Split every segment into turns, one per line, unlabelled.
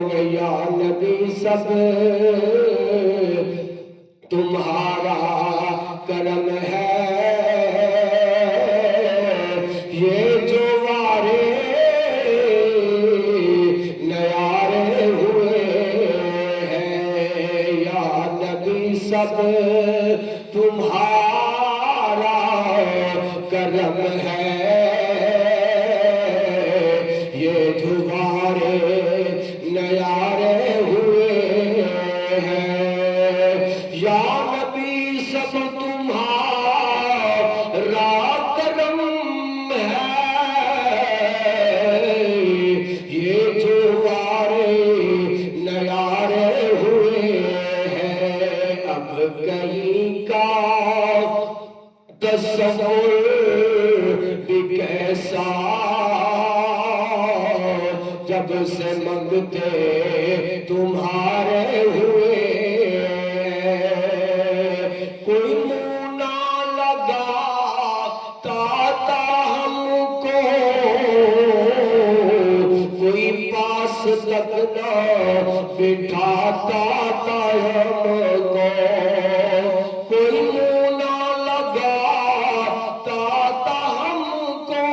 یا نبی سب تمہارا کرم ہے، یہ جو وارے نیارے ہوئے ہیں، یا نبی سب تمہارا کرم ہے، یہ دوبارے نیارے ہوئے ہیں، یا نبی سب تمہارا کرم ہے، یہ دوبارے نیارے ہوئے ہیں۔ اب کہیں کا تصور بھی کیسا، جب سے منگتے تمہارے ہوئے، کوئی منہ نہ لگاتا تھا ہم کو، کوئی پاس تک نہ بٹھاتا تھا ہم کو، کوئی منہ نہ لگاتا تھا ہم کو،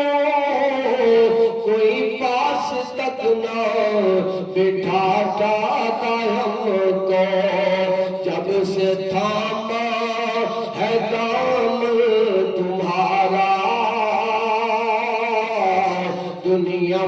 کوئی پاس تک نہ بٹھاتا تھا ہم کو، جب سے تھاما ہے دام تمہارا، دنیا